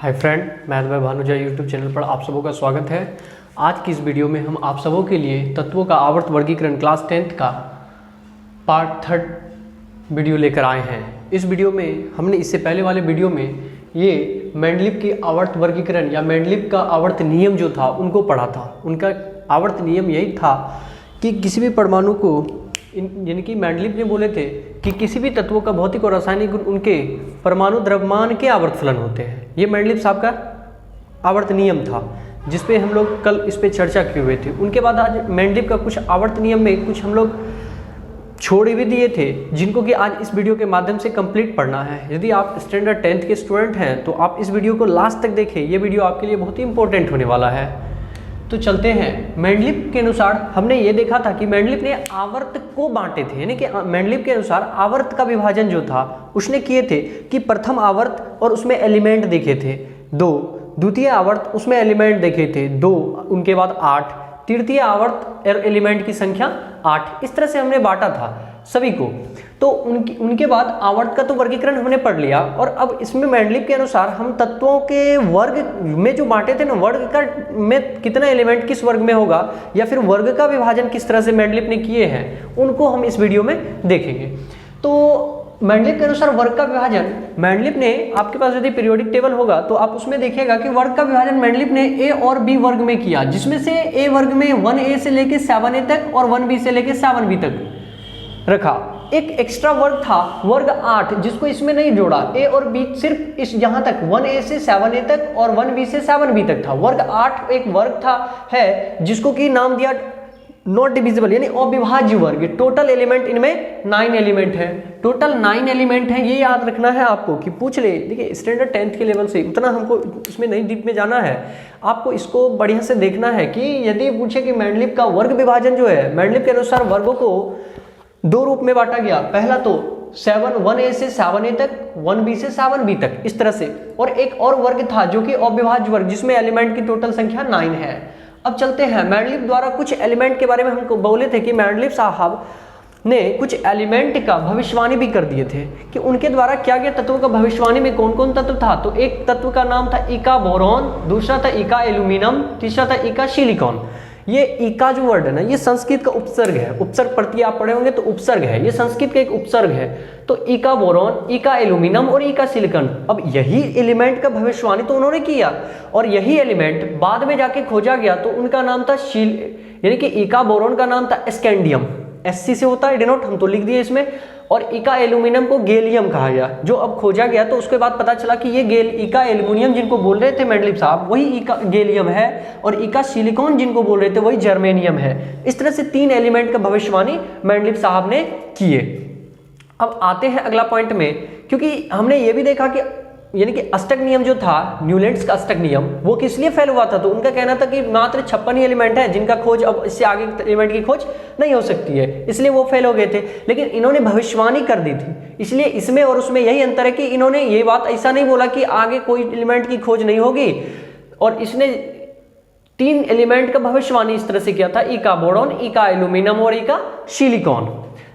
Hi friend, math by Bhanuja YouTube channel पर आप सबों का स्वागत है। आज की इस वीडियो में हम आप सबों के लिए तत्वों का आवर्त वर्गीकरण क्लास 10th का पार्ट 3 वीडियो लेकर आए हैं। इस वीडियो में हमने इससे पहले वाले वीडियो में ये मेंडलीव की आवर्त वर्गीकरण या मेंडलीव का आवर्त नियम जो था उनको पढ़ा था। उनका आवर्त नियम यही था कि किसी भी परमाणु को यानी कि मेंडलीव ने बोले थे कि किसी भी तत्वों का भौतिक और रासायनिक गुण उनके परमाणु द्रव्यमान के आवर्त फलन होते हैं। ये मेंडलीव साहब का आवर्त नियम था जिस पे हम लोग कल इस पे चर्चा किए हुए थे। उनके बाद आज मेंडलीव का कुछ आवर्त नियम में कुछ हम लोग छोड़ भी दिए थे जिनको कि आज इस वीडियो के माध्यम से कंप्लीट पढ़ना है। यदि आप स्टैंडर्ड 10th के स्टूडेंट हैं तो आप इस वीडियो को लास्ट तक देखें। ये वीडियो आपके लिए बहुत ही इंपॉर्टेंट होने वाला है। तो चलते हैं। मेंडलीव के अनुसार हमने ये देखा था कि मेंडलीव ने आवर्त को बांटे थे, यानी कि मेंडलीव के अनुसार आवर्त का विभाजन जो था उसने किए थे कि प्रथम आवर्त और उसमें एलिमेंट देखे थे 2, द्वितीय आवर्त उसमें एलिमेंट देखे थे 2, उनके बाद 8, तृतीय आवर्त एलिमेंट की संख्या 8। इस तरह से हमने बांटा था सभी को। तो उनके बाद आवर्त का तो वर्गीकरण हमने पढ़ लिया और अब इसमें मेंडलीव के अनुसार हम तत्वों के वर्ग में जो बांटे थे ना, वर्ग का में कितना एलिमेंट किस वर्ग में होगा या फिर वर्ग का विभाजन किस तरह से मेंडलीव ने किए हैं उनको हम इस वीडियो में देखेंगे। तो मेंडलीव के अनुसार वर्ग का विभाजन मेंडलीव ने, आपके पास यदि पीरियोडिक टेबल होगा तो आप उसमें देखिएगा कि वर्ग का विभाजन मेंडलीव ने ए और बी वर्ग में किया, जिसमें से ए वर्ग में 1a से लेके 7a तक और 1b से लेके 7b तक रखा। एक एक्स्ट्रा वर्ग था वर्ग 8 जिसको इसमें नहीं जोड़ा। ए और बी सिर्फ इस यहां तक 1a से 7a तक और 1b से 7b तक था। वर्ग 8 एक वर्ग था है जिसको कि नाम दिया नॉट डिविजिबल यानी अविभाज्य वर्ग। टोटल एलिमेंट इनमें 9 एलिमेंट है, टोटल 9 एलिमेंट है। ये याद रखना है आपको कि पूछ ले। देखिए स्टैंडर्ड 10th के लेवल से उतना हमको इसमें नहीं डीप में जाना है, आपको इसको बढ़िया से देखना है कि यदि पूछे कि मेंडलीव का वर्ग विभाजन जो है, मेंडलीव के अनुसार वर्गों को 2 रूप में बांटा गया। पहला तो 1a से 7a तक, 1b से 7b तक इस तरह से, और एक और वर्ग था जो कि अविभाज्य वर्ग जिसमें एलिमेंट की टोटल संख्या 9 है। अब चलते हैं मेंडलीव द्वारा कुछ एलिमेंट के बारे में हमको बोले थे कि मेंडलीव साहब ने कुछ एलिमेंट का भविष्यवाणी भी कर दिए थे कि उनके द्वारा क्या क्या तत्वों का भविष्यवाणी में कौन कौन तत्व था। तो एक तत्व का नाम था इका बोरॉन, दूसरा था इका एल्यूमिनियम, तीसरा था इका सिलिकॉन। ये इका जो वर्ड है ना, ये संस्कृत का उपसर्ग है। उपसर्ग प्रत्यय आप पढ़े होंगे तो उपसर्ग है, ये संस्कृत का एक उपसर्ग है। तो इका बोरॉन, इका एल्यूमिनियम और इका सिलिकॉन, अब यही एलिमेंट का भविष्यवाणी तो उन्होंने किया और यही एलिमेंट बाद में जाके खोजा गया तो उनका नाम था यानी कि इका बोरॉन का नाम था स्कैंडियम, SC से होता है डिनोट, हम तो लिख दिए इसमें। और इका एल्यूमिनियम को गैलियम कहा गया, जो अब खोजा गया तो उसके बाद पता चला कि ये इका एल्यूमिनियम जिनको बोल रहे थे मेंडलीव साहब वही इका गैलियम है, और इका सिलिकॉन जिनको बोल रहे थे वही जर्मेनियम है। इस तरह से 3 एलिमेंट का भविष्यवाणी मेंडलीव साहब ने किए। अब आते हैं अगला पॉइंट में, क्योंकि हमने ये भी देखा कि यानी कि अष्टक नियम जो था, न्यूलैंड्स का अष्टक नियम, वो किस लिए फेल हुआ था। तो उनका कहना था कि मात्र 56 ही एलिमेंट है जिनका खोज, अब इससे आगे एलिमेंट की खोज नहीं हो सकती है, इसलिए वो फेल हो गए थे। लेकिन इन्होंने भविष्यवाणी कर दी थी, इसलिए इसमें और उसमें यही अंतर है कि इन्होंने ये बात ऐसा नहीं बोला कि आगे कोई एलिमेंट की खोज नहीं होगी, और इसने 3 एलिमेंट का भविष्यवाणी इस तरह से किया था, इका बोरॉन, इका एल्यूमिनियम और इका सिलिकॉन,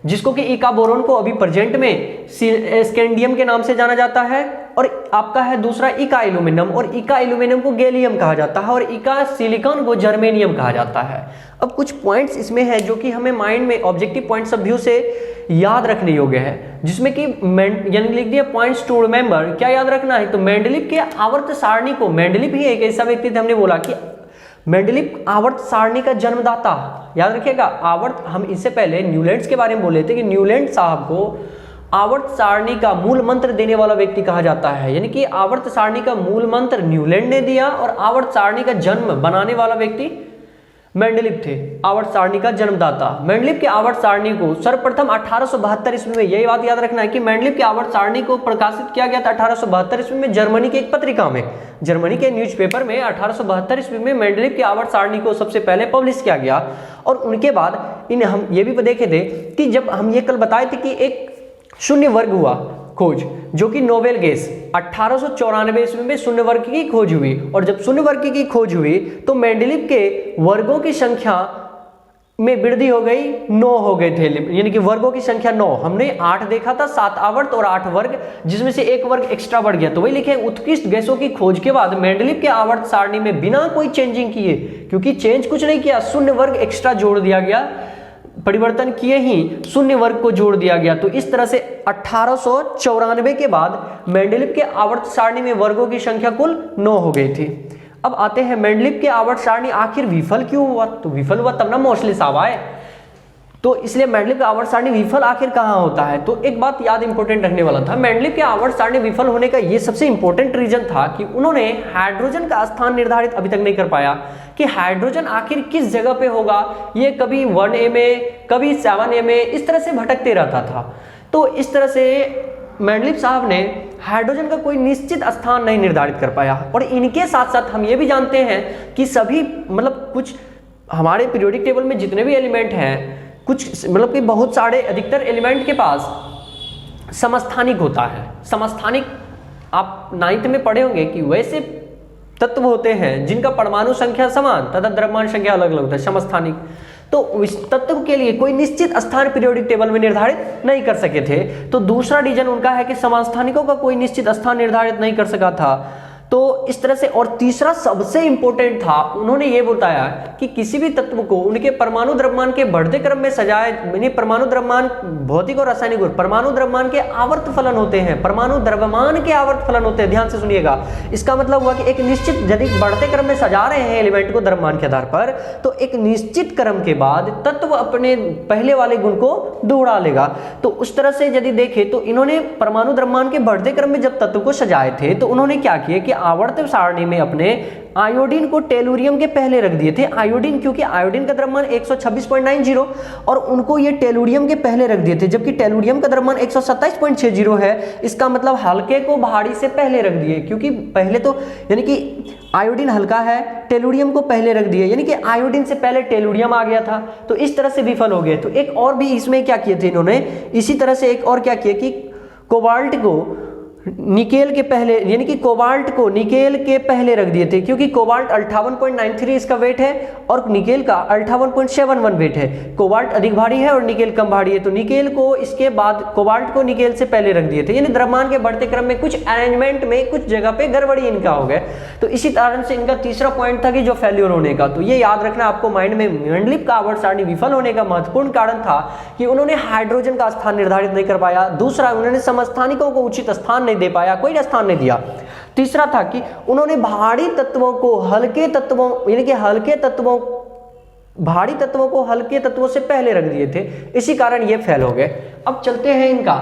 जिसको कि इका बोरॉन को अभी प्रेजेंट में स्कैंडियम के नाम से जाना जाता है, और आपका है दूसरा इका एल्यूमिनियम, और इका एल्यूमिनियम को गैलियम कहा जाता है, और इका सिलिकॉन को जर्मेनियम कहा जाता है। अब कुछ पॉइंट्स इसमें है जो कि हमें माइंड में ऑब्जेक्टिव पॉइंट्स ऑफ व्यू से याद रखने योग्य है, जिसमें कि यानी लिख दिया पॉइंट्स टू रिमेंबर। क्या याद रखना है, तो मेंडलीव के आवर्त सारणी को, मेंडलीव ही एक ऐसा व्यक्ति थे, हमने बोला कि मेंडलीव आवर्त सारणी का जन्मदाता, याद रखिएगा। आवर्त, हम इससे पहले न्यूलैंड्स के बारे में बोले थे कि न्यूलैंड साहब को आवर्त सारणी का मूल मंत्र देने वाला व्यक्ति कहा जाता है, यानी कि आवर्त सारणी का मूल मंत्र न्यूलैंड ने दिया और आवर्त सारणी का जन्म बनाने वाला व्यक्ति मेंडलीव थे, आवर्त सारणी का जन्मदाता। मेंडलीव के आवर्त सारणी को सर्वप्रथम 1872 ईस्वी में, यही बात याद रखना है कि मेंडलीव के आवर्त सारणी को प्रकाशित किया गया था 1872 ईस्वी में जर्मनी की एक पत्रिका में, जर्मनी के न्यूज़पेपर में 1872 ईस्वी में मेंडलीव के आवर्त सारणी को सबसे पहले पब्लिश किया गया। और उनके बाद हम ये भी देखे थे कि जब हम ये कल बताए थे कि एक शून्य वर्ग हुआ खोज, जो कि नोबेल गैस 1894 ईस्वी में शून्य वर्ग की खोज हुई, और जब शून्य वर्ग की खोज हुई तो मेंडलीव के वर्गों की संख्या में वृद्धि हो गई, 9 हो गए थे, यानी कि वर्गों की संख्या 9। हमने 8 देखा था, 7 आवर्त और 8 वर्ग, जिसमें से एक वर्ग एक्स्ट्रा बढ़ गया। तो वही लिखे, उत्कृष्ट गैसों की खोज के बाद मेंडलीव के आवर्त सारणी में बिना कोई चेंजिंग किए, क्योंकि चेंज कुछ नहीं किया, शून्य वर्ग एक्स्ट्रा जोड़ दिया गया, परिवर्तन किए ही शून्य वर्ग को जोड़ दिया गया। तो इस तरह से 1894 के बाद मेंडलीव के आवर्त सारणी में वर्गों की संख्या कुल 9 हो गई थी। अब आते हैं मेंडलीव के आवर्त सारणी आखिर विफल क्यों हुआ? तो विफल हुआ तब ना मोस्टले साहब आए, तो इसलिए मेंडलीव का आवर्त सारणी विफल आखिर कहाँ होता है? तो एक बात याद इंपॉर्टेंट रखने वाला था, मेंडलीव के आवर्त सारणी विफल होने का ये सबसे इंपॉर्टेंट रीजन था कि उन्होंने हाइड्रोजन का स्थान निर्धारित अभी तक नहीं कर पाया कि हाइड्रोजन आखिर किस जगह पे होगा। ये कभी 1a में, कभी 7a में, इस तरह से भटकते रहता था। तो इस तरह से मेंडलीव साहब ने हाइड्रोजन का कोई निश्चित स्थान नहीं निर्धारित कर पाया। और इनके साथ साथ हम ये भी जानते हैं कि सभी मतलब कुछ हमारे पीरियोडिक टेबल में जितने भी एलिमेंट हैं, कुछ मतलब कि बहुत सारे अधिकतर एलिमेंट के पास समस्थानिक होता है। समस्थानिक आप 9th में पढ़े होंगे कि वैसे तत्व होते हैं जिनका परमाणु संख्या समान तथा द्रव्यमान संख्या अलग अलग होता है, समस्थानिक। तो इस तत्व के लिए कोई निश्चित स्थान पीरियोडिक टेबल में निर्धारित नहीं कर सके थे। तो दूसरा रीजन उनका है कि समस्थानिकों का कोई निश्चित स्थान निर्धारित नहीं कर सका था। तो इस तरह से, और तीसरा सबसे इंपॉर्टेंट था, उन्होंने ये बताया कि किसी भी तत्व को उनके परमाणु द्रव्यमान के बढ़ते क्रम में सजाए, यानी परमाणु द्रव्यमान भौतिक और रासायनिक गुण, परमाणु द्रव्यमान के आवर्त फलन होते हैं, परमाणु द्रव्यमान के आवर्त फलन होते हैं। ध्यान से सुनिएगा, इसका मतलब हुआ कि एक निश्चित, यदि बढ़ते क्रम में सजा रहे हैं एलिमेंट को द्रव्यमान के आधार पर, तो एक निश्चित क्रम के बाद तत्व अपने पहले वाले गुण को दोहरा लेगा। तो उस तरह से यदि देखें तो इन्होंने परमाणु द्रव्यमान के बढ़ते क्रम में जब तत्व को सजाए थे तो उन्होंने क्या किया कि आवर्त सारणी में अपने आयोडीन को टेलुरियम के पहले रख दिए थे। आयोडीन, क्योंकि आयोडीन का द्रव्यमान 126.90 और उनको ये टेलुरियम के पहले रख दिए थे, जबकि टेलुरियम का द्रव्यमान 127.60 है। इसका मतलब हल्के को भारी से पहले रख दिए, क्योंकि पहले तो यानी कि आयोडीन हल्का है, टेलुरियम को पहले रख दिए, यानी कि आयोडीन से पहले टेलुरियम आ गया था। तो इस तरह से विफल हो गए। तो एक और भी इसमें क्या किए थे इन्होंने, इसी तरह से एक और क्या किया कि कोबाल्ट को निकेल के पहले, यानी कि कोबाल्ट को निकेल के पहले रख दिए थे, क्योंकि कोबाल्ट 58.93 इसका वेट है और निकेल का 58.71 वेट है। कोबाल्ट अधिक भारी है और निकेल कम भारी है, तो निकेल को इसके बाद कोबाल्ट को निकेल से पहले रख दिए थे। यानी द्रव्यमान के बढ़ते क्रम में कुछ अरेंजमेंट में कुछ जगह पे गड़बड़ी इनका हो गया। तो इसी कारण से इनका तीसरा पॉइंट था कि जो फेल्योर होने का, तो ये याद रखना आपको माइंड में, मेंडलीव का आवर्त सारणी विफल होने का महत्वपूर्ण कारण था कि उन्होंने हाइड्रोजन का स्थान निर्धारित नहीं कर पाया। दूसरा, उन्होंने समस्थानिकों को उचित स्थान नहीं दे पाया, कोई स्थान नहीं दिया। तीसरा था कि उन्होंने भारी तत्वों को हल्के तत्वों, यानी कि हल्के तत्वों, भारी तत्वों को हल्के तत्वों से पहले रख दिए थे, इसी कारण ये फेल हो गए। अब चलते हैं इनका,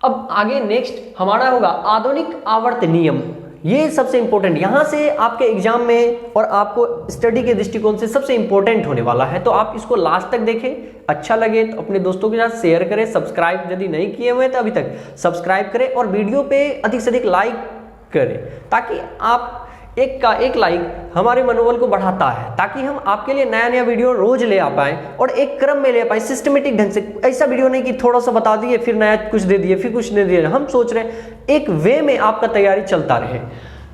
अब आगे नेक्स्ट हमारा होगा आधुनिक आवर्त नियम। ये सबसे इंपॉर्टेंट, यहां से आपके एग्जाम में और आपको स्टडी के दृष्टिकोण से सबसे इंपॉर्टेंट होने वाला है। तो आप इसको लास्ट तक देखें, अच्छा लगे तो अपने दोस्तों के साथ शेयर करें, सब्सक्राइब यदि नहीं किए हुए तो अभी तक सब्सक्राइब करें और वीडियो पे अधिक से अधिक लाइक करें, ताकि आप एक का एक लाइक हमारे मनोबल को बढ़ाता है, ताकि हम आपके लिए नया नया वीडियो रोज ले आ पाएं और एक क्रम में ले पाएं, सिस्टमेटिक ढंग से। ऐसा वीडियो नहीं कि थोड़ा सा बता दिए फिर नया कुछ दे दिए फिर कुछ दे दिए। हम सोच रहे हैं एक वे में आपका तैयारी चलता रहे।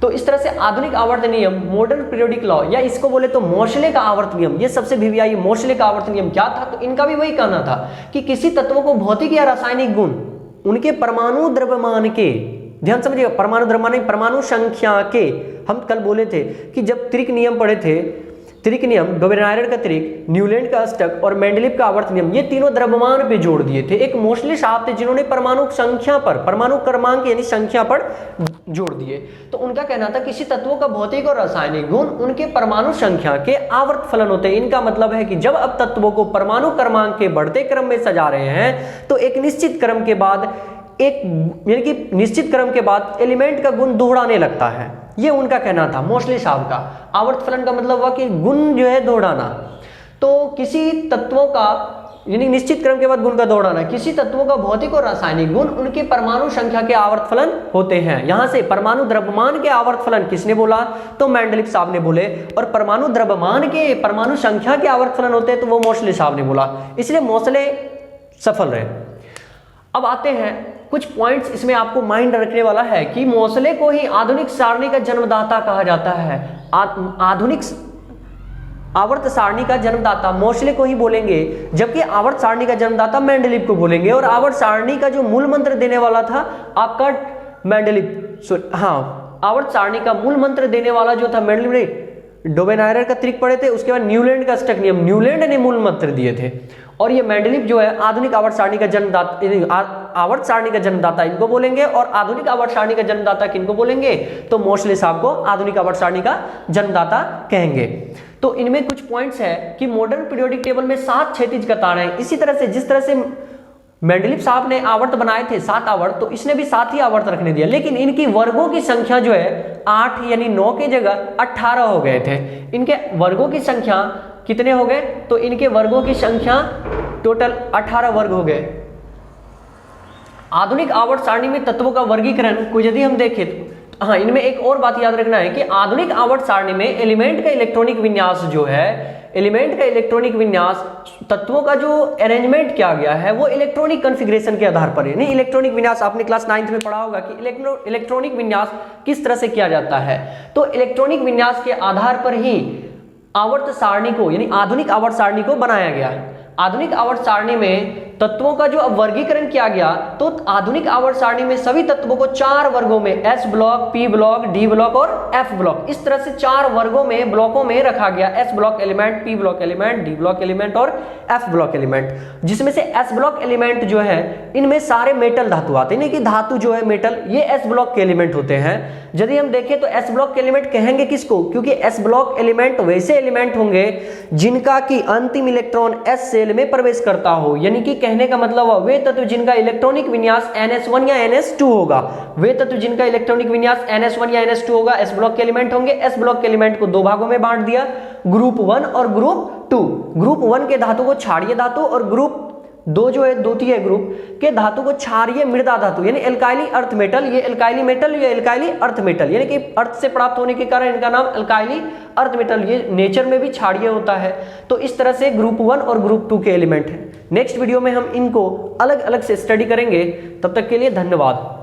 तो इस तरह से आधुनिक आवर्त नियम, मॉडर्न पीरियोडिक लॉ, या इसको बोले तो मोशले का आवर्त नियम, ये सबसे वीवीआई मोशले का आवर्त नियम क्या था? तो इनका भी वही कहना था कि किसी तत्व को भौतिक या रासायनिक गुण उनके परमाणु द्रव्यमान के, ध्यान समझिएगा, परमाणु द्रव्यमान, परमाणु संख्या के, हम कल बोले थे कि जब त्रिक नियम पढ़े थे, त्रिक नियम, डोबेनायरर का त्रिक, न्यूलैंड का अष्टक और मेंडलीव का आवर्त नियम, ये तीनों द्रव्यमान पे जोड़ दिए थे। एक मोस्टली साहब थे जिन्होंने परमाणु संख्या पर, परमाणु क्रमांक यानी संख्या पर जोड़ दिए। तो उनका कहना था किसी तत्वों का भौतिक और रासायनिक गुण उनके परमाणु संख्या के आवर्त फलन होते हैं। इनका मतलब है कि जब अब तत्वों को परमाणु क्रमांक के बढ़ते क्रम में सजा रहे हैं तो एक निश्चित क्रम के बाद, एक यानी कि निश्चित क्रम के बाद एलिमेंट का गुण दोहराने लगता है। ये उनका कहना था मोस्टली साहब का। आवर्त फलन का मतलब हुआ कि गुण जो है दोहराना। तो किसी तत्वों का, यानी निश्चित क्रम के बाद गुण का दोहराना, किसी तत्वों का भौतिक और रासायनिक गुण उनके परमाणु संख्या के आवर्त फलन होते हैं। यहां से परमाणु द्रव्यमान के आवर्त फलन किसने बोला? तो मेंडलीव साहब ने बोले। और परमाणु द्रव्यमान के परमाणु संख्या के आवर्त फलन होते हैं तो वो मोस्टली साहब ने बोला। इसलिए मोस्ले सफल रहे। अब आते हैं कुछ पॉइंट्स, इसमें आपको माइंड रखने वाला है कि मोसले को ही आधुनिक सारणी का जन्मदाता कहा जाता है। आधुनिक आवर्त सारणी का जन्मदाता मोशले को ही बोलेंगे, जबकि आवर्त सारणी का जन्मदाता मेंडलीव को बोलेंगे। और आवर्त सारणी का जो मूल मंत्र देने वाला था आपका मेंडलीव, हाँ, आवर्त सारणी का मूल मंत्र देने वाला जो था मेंडलीव ने, डोबेनायर का ट्रिक पढ़े थे, उसके बाद न्यूलैंड का अष्टक नियम, न्यूलैंड ने मूल मंत्र दिए थे। और ये मेंडलीव जो है आधुनिक आवर्त सारणी का जन्मदाता, आवर्त सारणी का जन्मदाता इनको बोलेंगे। और आधुनिक आवर्त सारणी का जन्मदाता किनको बोलेंगे, तो मोशले साहब को आधुनिक आवर्त सारणी का जन्मदाता कहेंगे। तो इनमें कुछ पॉइंट्स है कि मॉडर्न पीरियोडिक टेबल में 7 क्षैतिज कतारें हैं। इसी तरह से जिस तरह से मेंडलीव साहब ने आवर्त बनाए थे 7 आवर्त, तो इसने भी 7 ही आवर्त रखने दिया, लेकिन इनकी वर्गों की संख्या जो है 8 यानी 9 की जगह 18 हो गए थे। इनके वर्गों की संख्या कितने हो गए, तो इनके वर्गों की संख्या टोटल 18 वर्ग हो गए। आधुनिक आवर्त सारणी में तत्वों का वर्गीकरण को यदि हम देखें तो हाँ, इनमें एक और बात याद रखना है कि आधुनिक आवर्त सारणी में एलिमेंट का इलेक्ट्रॉनिक विन्यास जो है, एलिमेंट का इलेक्ट्रॉनिक विन्यास, तत्वों का जो अरेंजमेंट किया गया है वो इलेक्ट्रॉनिक कॉन्फ़िगरेशन के आधार पर है। नहीं, इलेक्ट्रॉनिक विन्यास आपने क्लास 9th में पढ़ा होगा कि इलेक्ट्रॉनिक विन्यास किस तरह से किया जाता है। तो इलेक्ट्रॉनिक विन्यास के आधार पर ही आवर्त सारणी को यानी आधुनिक आवर्त सारणी को बनाया गया है। आधुनिक आवर्त सारणी में तत्वों का जो अब वर्गीकरण किया गया, तो आधुनिक आवर्त सारणी में सभी तत्वों को 4 वर्गों में S block, P block, D block और F ब्लॉक, इस तरह से 4 वर्गों में, ब्लॉकों में रखा गया। S block element, P block element, D block element और F ब्लॉक एलिमेंट, जिसमें से S ब्लॉक एलिमेंट जो है इनमें सारे मेटल धातु आते हैं, कि धातु जो है मेटल, ये S ब्लॉक के एलिमेंट होते हैं। यदि हम देखें तो S ब्लॉक के एलिमेंट कहेंगे किसको, क्योंकि S ब्लॉक एलिमेंट वैसे एलिमेंट होंगे जिनका की अंतिम इलेक्ट्रॉन S सेल में प्रवेश करता हो, यानी कि कहने का मतलब वे तत्व जिनका इलेक्ट्रॉनिक विन्यास NS1 या NS2 होगा, वे तत्व जिनका इलेक्ट्रॉनिक विन्यास NS1 या NS2 होगा S ब्लॉक के एलिमेंट होंगे। S ब्लॉक के एलिमेंट को 2 भागों में बांट दिया, ग्रुप 1 और ग्रुप 2। ग्रुप 1 के धातु को क्षारीय धातु और ग्रुप 2 जो है द्वितीय ग्रुप के धातु को क्षारीय मृदा धातु यानी एल्काइली अर्थ मेटल, ये एल्काइली मेटल, ये एल्काइली अर्थ मेटल, यानी कि अर्थ से प्राप्त होने के कारण इनका नाम एल्काइली अर्थ मेटल, ये नेचर में भी क्षारीय होता है। तो इस तरह से ग्रुप 1 और ग्रुप 2 के एलिमेंट हैं। नेक्स्ट वीडियो में हम इनको अलग अलग से स्टडी करेंगे। तब तक के लिए धन्यवाद।